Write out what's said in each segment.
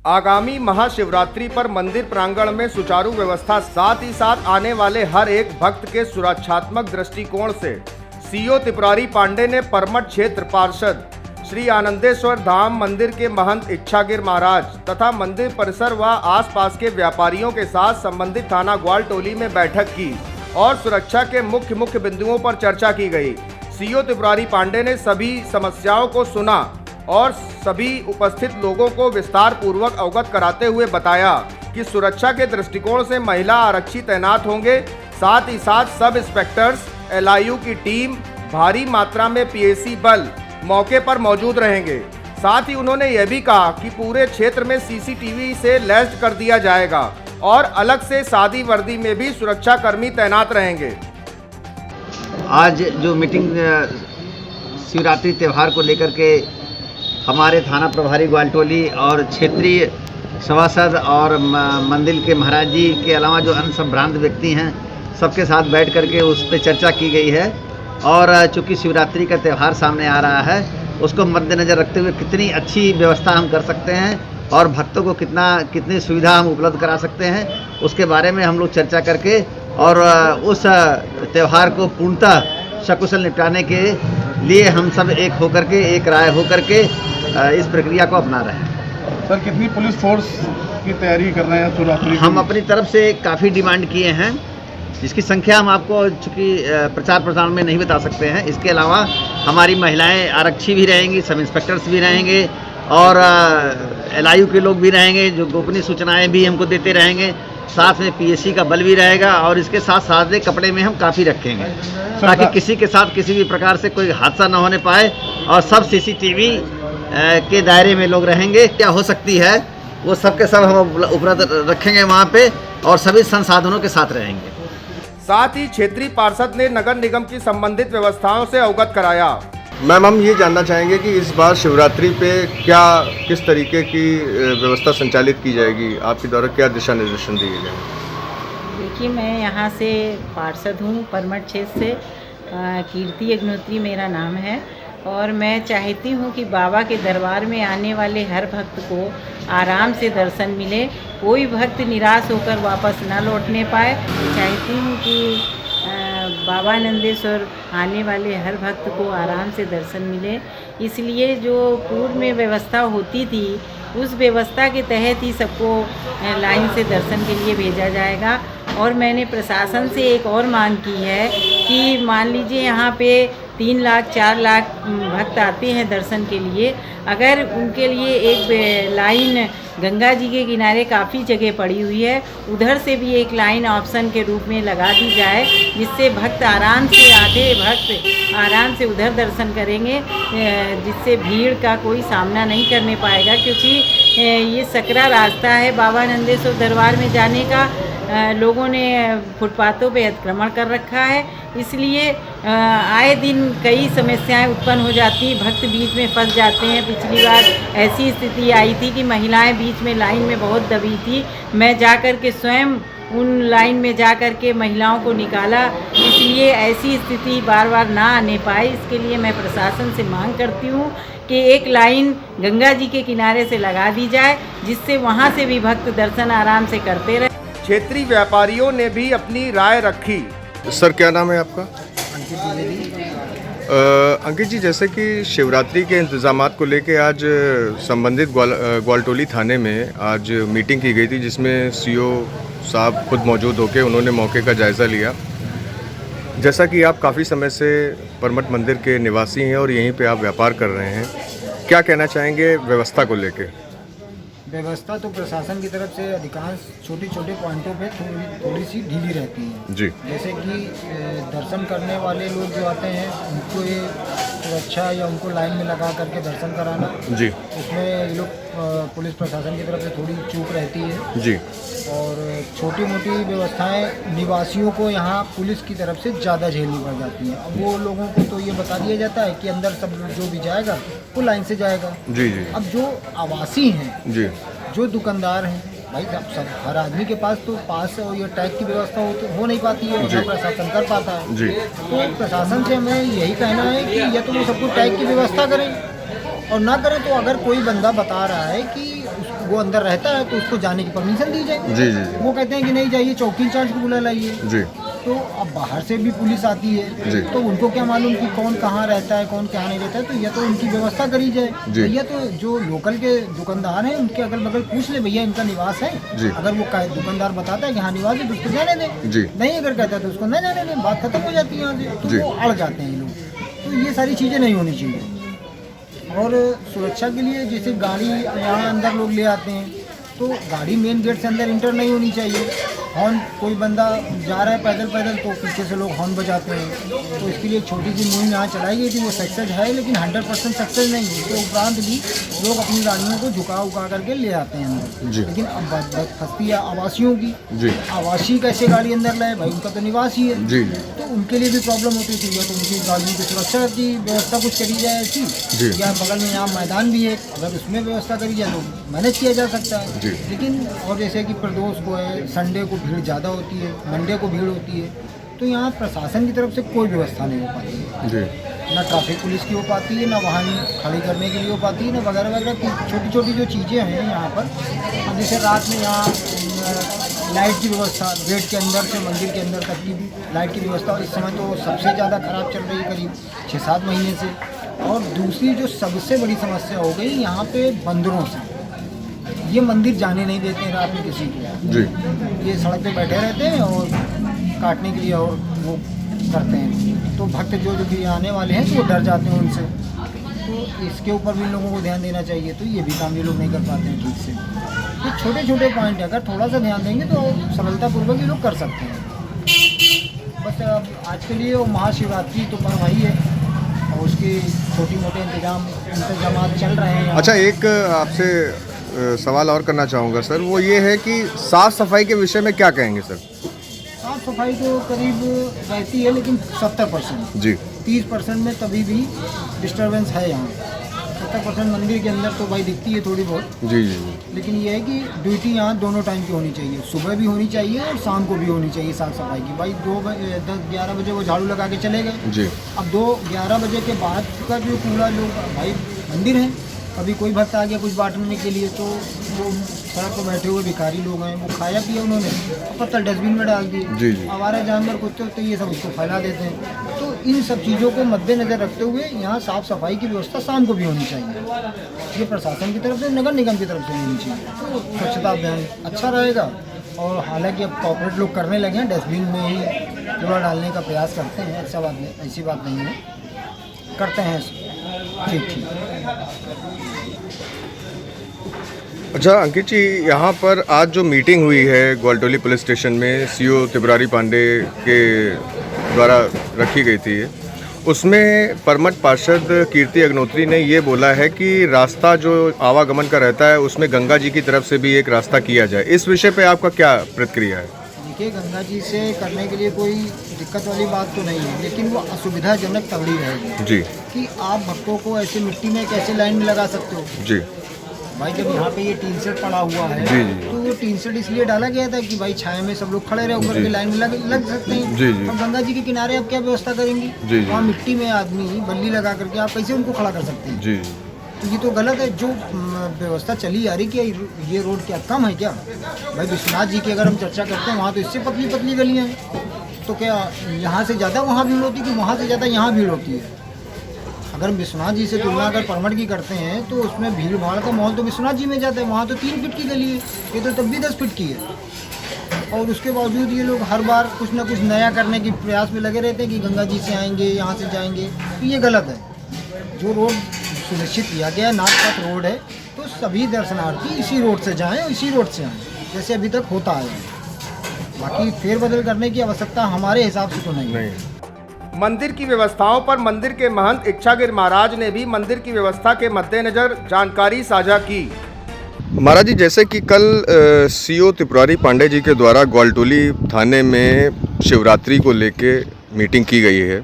आगामी महाशिवरात्रि पर मंदिर प्रांगण में सुचारू व्यवस्था, साथ ही साथ आने वाले हर एक भक्त के सुरक्षात्मक दृष्टिकोण से सीओ त्रिपुरारी पांडे ने परमठ क्षेत्र पार्षद श्री आनंदेश्वर धाम मंदिर के महंत इच्छागिर महाराज तथा मंदिर परिसर व आसपास के व्यापारियों के साथ संबंधित थाना ग्वालटोली में बैठक की और सुरक्षा के मुख्य बिंदुओं पर चर्चा की गई। सीओ त्रिपुरारी पांडे ने सभी समस्याओं को सुना और सभी उपस्थित लोगों को विस्तार पूर्वक अवगत कराते हुए बताया कि सुरक्षा के दृष्टिकोण से महिला आरक्षी तैनात होंगे। साथ ही साथ सब इंस्पेक्टर्स, एलआईयू की टीम, भारी मात्रा में पीएसी बल मौके पर मौजूद रहेंगे। साथ ही उन्होंने यह भी कहा कि पूरे क्षेत्र में सीसीटीवी से लैस्ड कर दिया जाएगा और अलग से सादी वर्दी में भी सुरक्षा कर्मी तैनात रहेंगे। आज जो मीटिंग शिवरात्रि त्यौहार को लेकर के हमारे थाना प्रभारी ग्वालटोली और क्षेत्रीय सभासद और मंदिर के महाराज जी के अलावा जो अन्य संभ्रांत व्यक्ति हैं सबके साथ बैठ करके उस पर चर्चा की गई है। और चूँकि शिवरात्रि का त्यौहार सामने आ रहा है, उसको मद्देनज़र रखते हुए कितनी अच्छी व्यवस्था हम कर सकते हैं और भक्तों को कितनी सुविधा हम उपलब्ध करा सकते हैं, उसके बारे में हम लोग चर्चा करके और उस त्यौहार को पूर्णतः सकुशल निपटाने के लिए हम सब एक होकर के, एक राय होकर के इस प्रक्रिया को अपना रहे हैं। सर, कितनी पुलिस फोर्स की तैयारी कर रहे हैं शिवरात्रि? हम अपनी तरफ से काफ़ी डिमांड किए हैं, जिसकी संख्या हम आपको चूँकि प्रचार प्रसार में नहीं बता सकते हैं। इसके अलावा हमारी महिलाएं आरक्षी भी रहेंगी, सब इंस्पेक्टर्स भी रहेंगे और एलआईयू के लोग भी रहेंगे जो गोपनीय सूचनाएं भी हमको देते रहेंगे। साथ में पीएसी का बल भी रहेगा और इसके साथ सादे कपड़े में हम काफ़ी रखेंगे ताकि किसी के साथ किसी भी प्रकार से कोई हादसा न होने पाए। और सब सीसीटीवी के दायरे में लोग रहेंगे। क्या हो सकती है वो सब के सब हम उपलब्ध रखेंगे वहाँ पे और सभी संसाधनों के साथ रहेंगे। साथ ही क्षेत्रीय पार्षद ने नगर निगम की संबंधित व्यवस्थाओं से अवगत कराया। मैम, हम ये जानना चाहेंगे कि इस बार शिवरात्रि पे किस तरीके की व्यवस्था संचालित की जाएगी, आपके द्वारा क्या दिशा निर्देशन दिए गए? देखिए, मैं यहाँ से पार्षद हूँ, परमठ क्षेत्र से। कीर्ति अग्निहोत्री मेरा नाम है और मैं चाहती हूँ कि बाबा के दरबार में आने वाले हर भक्त को आराम से दर्शन मिले, कोई भक्त निराश होकर वापस न लौटने पाए। चाहती हूँ कि बाबा आनंदेश्वर आने वाले हर भक्त को आराम से दर्शन मिले। इसलिए जो पूर्व में व्यवस्था होती थी उस व्यवस्था के तहत ही सबको लाइन से दर्शन के लिए भेजा जाएगा। और मैंने प्रशासन से एक और मांग की है कि मान लीजिए यहाँ पे 3 लाख 4 लाख भक्त आते हैं दर्शन के लिए, अगर उनके लिए एक लाइन गंगा जी के किनारे काफ़ी जगह पड़ी हुई है, उधर से भी एक लाइन ऑप्शन के रूप में लगा दी जाए, जिससे भक्त आराम से, आधे भक्त आराम से उधर दर्शन करेंगे, जिससे भीड़ का कोई सामना नहीं करने पाएगा। क्योंकि ये सकरा रास्ता है बाबा आनंदेश्वर दरबार में जाने का। लोगों ने फुटपाथों पे अतिक्रमण कर रखा है, इसलिए आए दिन कई समस्याएं उत्पन्न हो जाती हैं, भक्त बीच में फंस जाते हैं। पिछली बार ऐसी स्थिति आई थी कि महिलाएं बीच में लाइन में बहुत दबी थी, मैं जाकर के स्वयं उन लाइन में जाकर के महिलाओं को निकाला। इसलिए ऐसी स्थिति बार बार ना आने पाए, इसके लिए मैं प्रशासन से मांग करती हूँ कि एक लाइन गंगा जी के किनारे से लगा दी जाए, जिससे वहाँ से भी भक्त दर्शन आराम से करते रहे। क्षेत्रीय व्यापारियों ने भी अपनी राय रखी। सर, क्या नाम है आपका? अंकित जी, जैसे कि शिवरात्रि के इंतजामात को लेके आज संबंधित ग्वालटोली थाने में आज मीटिंग की गई थी, जिसमें सीओ साहब खुद मौजूद होकर उन्होंने मौके का जायज़ा लिया। जैसा कि आप काफ़ी समय से परमठ मंदिर के निवासी हैं और यहीं पे आप व्यापार कर रहे हैं, क्या कहना चाहेंगे व्यवस्था को लेके? व्यवस्था तो प्रशासन की तरफ से अधिकांश छोटे पॉइंटों पे थोड़ी सी ढीली रहती है जी। जैसे कि दर्शन करने वाले लोग जो आते हैं उनको ये सुरक्षा या उनको लाइन में लगा करके दर्शन कराना जी, उसमें ये लोग पुलिस प्रशासन की तरफ से थोड़ी चूक रहती है जी। और छोटी मोटी व्यवस्थाएं निवासियों को यहाँ पुलिस की तरफ से ज़्यादा झेलनी पड़ जाती हैं। अब वो लोगों को तो ये बता दिया जाता है कि अंदर सब जो भी जाएगा वो लाइन से जाएगा। जी जी। अब जो आवासी हैं जी, जो दुकानदार हैं, भाई सब हर आदमी के पास तो पास और ये टैग की व्यवस्था हो नहीं पाती है, और प्रशासन कर पाता है। जी। तो प्रशासन से हमें यही कहना है कि या तो वो सबको टैग की व्यवस्था करें और ना करें तो अगर कोई बंदा बता रहा है कि उसको वो अंदर रहता है तो उसको जाने की परमिशन दी जाए। जी जी वो कहते हैं कि नहीं जाइए, चौकी इंचार्ज को बुला लाइए। जी तो अब बाहर से भी पुलिस आती है जी। तो उनको क्या मालूम कि कौन कहाँ रहता है, कौन कहाँ नहीं रहता है। तो या तो उनकी व्यवस्था करी जाए, जी। या तो जो लोकल के दुकानदार हैं उनके अगल बगल पूछ ले, भैया इनका निवास है। जी। अगर वो दुकानदार बताता है कि हाँ निवास है तो उसको जाने दें। जी। नहीं अगर कहता है तो उसको न जाने दें, बात खत्म हो जाती है यहाँ से। तो जी। वो अड़ जाते हैं ये लोग। तो ये सारी चीज़ें नहीं होनी चाहिए। और सुरक्षा के लिए जैसे गाड़ी यहाँ अंदर लोग ले आते हैं तो गाड़ी मेन गेट से अंदर इंटर नहीं होनी चाहिए। हॉर्न, कोई बंदा जा रहा है पैदल पैदल तो पीछे से लोग हॉर्न बजाते हैं। तो इसके लिए छोटी सी मुहिम यहाँ चलाई गई थी, वो सक्सेस है लेकिन 100% सक्सेस नहीं है। उसके उपरांत भी लोग अपनी गाड़ियों को झुका उका करके ले आते हैं अंदर। जी। लेकिन अब बदबख्ती है आवासियों की। जी आवासी कैसे गाड़ी अंदर लाए भाई, उनका तो निवास ही है। जी तो उनके लिए भी प्रॉब्लम होती थी। या तो उनकी गाड़ियों की सुरक्षा की व्यवस्था कुछ करी जाए ऐसी, जी। या बगल में यहाँ मैदान भी है, अगर उसमें व्यवस्था करी जाए तो मैनेज किया जा सकता है। जी। लेकिन और जैसे कि प्रदोष को है, संडे को भीड़ ज़्यादा होती है, मंडे को भीड़ होती है, तो यहाँ प्रशासन की तरफ से कोई व्यवस्था नहीं हो पाती है। जी ना ट्रैफिक पुलिस की हो पाती है, ना वाहन खड़ी करने के लिए हो पाती है, ना वगैरह वगैरह की छोटी छोटी जो चीज़ें हैं यहाँ पर। अब जैसे रात में यहाँ लाइट की व्यवस्था, गेट के अंदर से मंदिर के अंदर तक की भी लाइट की व्यवस्था इस समय तो सबसे ज़्यादा ख़राब चल रही है, करीब 6-7 महीने से। और दूसरी जो सबसे बड़ी समस्या हो गई यहाँ पे बंदरों से। ये मंदिर जाने नहीं देते हैं रात में किसी को। जी ये सड़क पे बैठे रहते हैं और काटने के लिए और वो करते हैं। तो भक्त जो भी आने वाले हैं तो वो डर जाते हैं उनसे। तो इसके ऊपर भी लोगों को ध्यान देना चाहिए। तो ये भी काम ये लोग नहीं कर पाते हैं ठीक से। तो छोटे छोटे पॉइंट है, अगर थोड़ा सा ध्यान देंगे तो सरलतापूर्वक ये लोग कर सकते हैं। बस अब आज के लिए वो महाशिवरात्रि तो पर्व ही है और उसके छोटी मोटे इंतजाम चल रहे हैं। अच्छा, एक आपसे सवाल और करना चाहूँगा सर, वो ये है कि साफ़ सफाई के विषय में क्या कहेंगे सर? साफ सफाई तो करीब रहती है लेकिन 70%। जी 30% में तभी भी डिस्टर्बेंस है यहाँ। 70% मंदिर के अंदर तो भाई दिखती है थोड़ी बहुत। जी जी जी लेकिन ये है कि ड्यूटी यहाँ दोनों टाइम की होनी चाहिए, सुबह भी होनी चाहिए और शाम को भी होनी चाहिए साफ़ सफाई की। भाई 10-11 बजे वो झाड़ू लगा के चले गए। जी अब 2-11 बजे के बाद का जो कूड़ा लोग, भाई मंदिर है, कभी कोई भक्त आ गया कुछ बांटने के लिए तो वो सड़क पर बैठे हुए भिखारी लोग हैं, वो खाया पिया उन्होंने पत्थर डस्टबिन में डाल दिए। जी जी आवारा जानवर कुत्ते होते ये सब उसको फैला देते हैं। तो इन सब चीज़ों को मद्देनज़र रखते हुए यहाँ साफ़ सफाई की व्यवस्था शाम को भी होनी चाहिए। ये प्रशासन की तरफ से, नगर निगम की तरफ से होनी चाहिए। तो स्वच्छता अभियान अच्छा रहेगा। और हालांकि अब कॉर्पोरेट लोग करने लगे हैं, डस्टबिन में ही कूड़ा डालने का प्रयास करते हैं। ऐसा बात नहीं, ऐसी बात नहीं है, करते हैं ठीक। अच्छा अंकित जी, यहाँ पर आज जो मीटिंग हुई है ग्वालटोली पुलिस स्टेशन में सीओ त्रिपुरारी पांडे के द्वारा रखी गई थी, उसमें परमठ पार्षद कीर्ति अग्नोत्री ने ये बोला है कि रास्ता जो आवागमन का रहता है उसमें गंगा जी की तरफ से भी एक रास्ता किया जाए। इस विषय पे आपका क्या प्रतिक्रिया है? देखिए, गंगा जी से करने के लिए कोई दिक्कत वाली बात तो नहीं है, लेकिन वो असुविधाजनक तगड़ी रहेगी जी कि आप भक्तों को ऐसे मिट्टी में कैसे लाइन में लगा सकते हो। जी भाई जब यहाँ पे ये टीन सेट पड़ा हुआ है जी, जी। तो वो टीन सेट इसलिए डाला गया था कि भाई छाया में सब लोग खड़े रहे, ऊपर जी। की लाइन में लग सकते हैं। जी, जी। अब गंगा जी के किनारे आप क्या व्यवस्था करेंगी? जी, जी। वहाँ मिट्टी में आदमी बल्ली लगा करके आप कैसे उनको खड़ा कर सकते हैं? जी तो ये तो गलत है। जो व्यवस्था चली आ रही कि ये रोड क्या कम है क्या? भाई विश्वनाथ जी की अगर हम चर्चा करते हैं, वहाँ तो इससे पतली पतली गलियाँ हैं, तो क्या यहाँ से ज़्यादा वहाँ भीड़ होती है कि वहाँ से ज़्यादा यहाँ भीड़ होती है? अगर हम विश्वनाथ जी से तुलना अगर परमठ की करते हैं तो उसमें भीड़ भाड़ का माहौल तो विश्वनाथ जी में जाता है। वहाँ तो 3 फीट की गली है, ये तो तब भी 10 फीट की है। और उसके बावजूद ये लोग हर बार कुछ ना कुछ नया करने के प्रयास में लगे रहते हैं कि गंगा जी से आएंगे, यहाँ से जाएंगे। तो ये गलत है। जो रोड सुनिश्चित किया गया नागपथ रोड है, तो सभी दर्शनार्थी इसी रोड से जाएं और इसी रोड से आएँ, जैसे अभी तक होता है। बाकी फेरबदल करने की आवश्यकता हमारे हिसाब से तो नहीं है। मंदिर की व्यवस्थाओं पर मंदिर के महंत इच्छागिर महाराज ने भी मंदिर की व्यवस्था के मद्देनजर जानकारी साझा की। महाराज जी, जैसे कि कल सीओ त्रिपुरारी पांडे जी के द्वारा ग्वालटोली थाने में शिवरात्रि को लेके मीटिंग की गई है,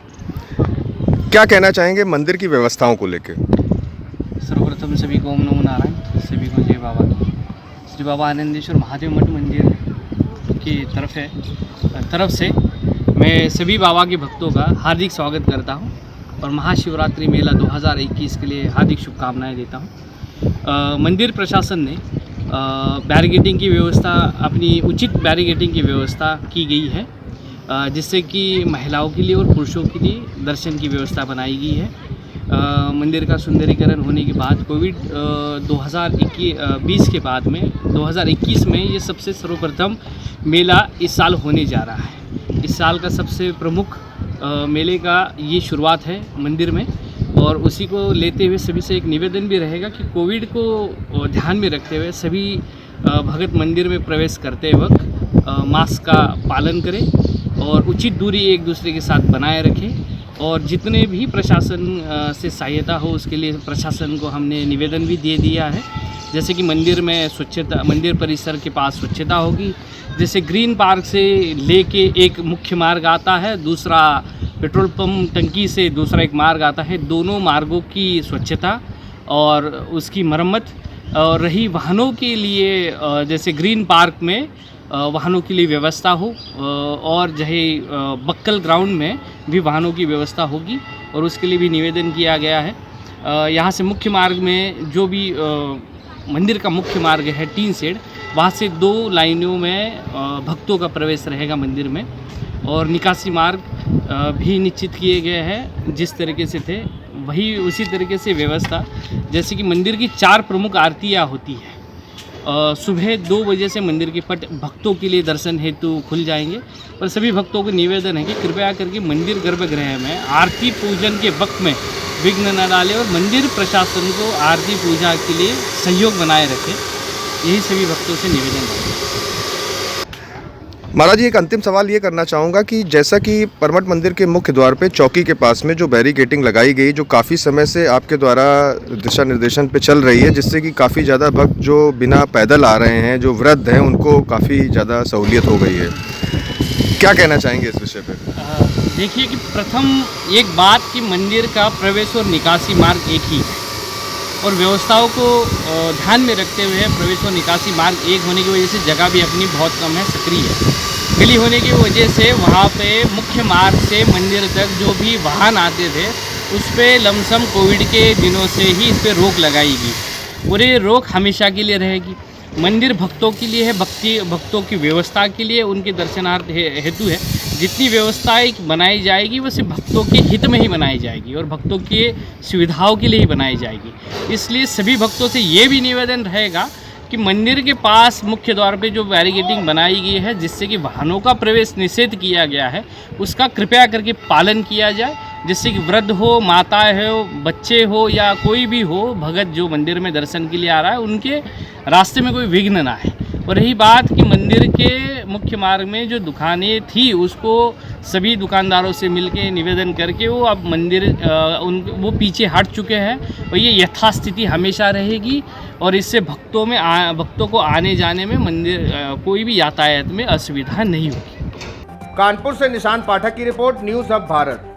क्या कहना चाहेंगे मंदिर की व्यवस्थाओं को लेके? सर्वप्रथम सभी को ओम नमो नारायण, सभी को जय बाबा की। श्री बाबा आनंदेश्वर महादेव मठ मंदिर की तरफ से मैं सभी बाबा के भक्तों का हार्दिक स्वागत करता हूं और महाशिवरात्रि मेला 2021 के लिए हार्दिक शुभकामनाएं देता हूं। मंदिर प्रशासन ने बैरिकेडिंग की व्यवस्था, अपनी उचित बैरिकेडिंग की व्यवस्था की गई है, जिससे कि महिलाओं के लिए और पुरुषों के लिए दर्शन की व्यवस्था बनाई गई है। मंदिर का सुंदरीकरण होने के बाद कोविड 2020 के बाद में 2021 में ये सबसे सर्वप्रथम मेला इस साल होने जा रहा है। इस साल का सबसे प्रमुख मेले का ये शुरुआत है मंदिर में, और उसी को लेते हुए सभी से एक निवेदन भी रहेगा कि कोविड को ध्यान में रखते हुए सभी भगत मंदिर में प्रवेश करते वक्त मास्क का पालन करें और उचित दूरी एक दूसरे के साथ बनाए रखें, और जितने भी प्रशासन से सहायता हो उसके लिए प्रशासन को हमने निवेदन भी दे दिया है। जैसे कि मंदिर में स्वच्छता, मंदिर परिसर के पास स्वच्छता होगी। जैसे ग्रीन पार्क से लेके एक मुख्य मार्ग आता है, दूसरा पेट्रोल पंप टंकी से दूसरा एक मार्ग आता है, दोनों मार्गों की स्वच्छता और उसकी मरम्मत। और रही वाहनों के लिए, जैसे ग्रीन पार्क में वाहनों के लिए व्यवस्था हो, और जहे बक्कल ग्राउंड में भी वाहनों की व्यवस्था होगी, और उसके लिए भी निवेदन किया गया है। यहाँ से मुख्य मार्ग में जो भी मंदिर का मुख्य मार्ग है टीन शेड, वहाँ से 2 लाइनों में भक्तों का प्रवेश रहेगा मंदिर में, और निकासी मार्ग भी निश्चित किए गए हैं जिस तरीके से थे वही उसी तरीके से व्यवस्था। जैसे कि मंदिर की 4 प्रमुख आरतियाँ होती है। सुबह 2 बजे से मंदिर के पट भक्तों के लिए दर्शन हेतु खुल जाएंगे, और सभी भक्तों को निवेदन है कि कृपया करके मंदिर गर्भगृह में आरती पूजन के वक्त में विघ्न न डालें, और मंदिर प्रशासन को आरती पूजा के लिए सहयोग बनाए रखें। यही सभी भक्तों से निवेदन है। महाराज जी, एक अंतिम सवाल ये करना चाहूँगा कि जैसा कि परमठ मंदिर के मुख्य द्वार पे चौकी के पास में जो बैरिकेडिंग लगाई गई, जो काफ़ी समय से आपके द्वारा दिशा निर्देशन पे चल रही है, जिससे कि काफ़ी ज़्यादा भक्त जो बिना पैदल आ रहे हैं, जो वृद्ध हैं, उनको काफ़ी ज़्यादा सहूलियत हो गई है, क्या कहना चाहेंगे इस विषय पे? देखिए कि प्रथम एक बात कि मंदिर का प्रवेश और निकासी मार्ग एक ही है, और व्यवस्थाओं को ध्यान में रखते हुए प्रवेश और निकासी मार्ग एक होने की वजह से जगह भी अपनी बहुत कम है, सक्रिय है। गली होने की वजह से वहाँ पे मुख्य मार्ग से मंदिर तक जो भी वाहन आते थे उस पर लमसम कोविड के दिनों से ही इस पर रोक लगाई गई, और ये रोक हमेशा के लिए रहेगी। मंदिर भक्तों के लिए है, भक्तों की व्यवस्था के लिए, उनके दर्शनार्थ हेतु है। जितनी व्यवस्थाएं बनाई जाएगी वो सिर्फ भक्तों के हित में ही बनाई जाएगी और भक्तों के सुविधाओं के लिए ही बनाई जाएगी। इसलिए सभी भक्तों से ये भी निवेदन रहेगा कि मंदिर के पास मुख्य द्वार पे जो बैरिकेडिंग बनाई गई है, जिससे कि वाहनों का प्रवेश निषेध किया गया है, उसका कृपया करके पालन किया जाए, जिससे कि वृद्ध हो, माताएं हो, बच्चे हो या कोई भी हो भगत जो मंदिर में दर्शन के लिए आ रहा है, उनके रास्ते में कोई विघ्न ना आए। और रही बात कि मंदिर के मुख्य मार्ग में जो दुकानें थी, उसको सभी दुकानदारों से मिलके निवेदन करके वो अब मंदिर वो पीछे हट चुके हैं, और ये यथास्थिति हमेशा रहेगी, और इससे भक्तों को आने जाने में मंदिर कोई भी यातायात में असुविधा नहीं होगी। कानपुर से निशान पाठक की रिपोर्ट, न्यूज़ हब भारत।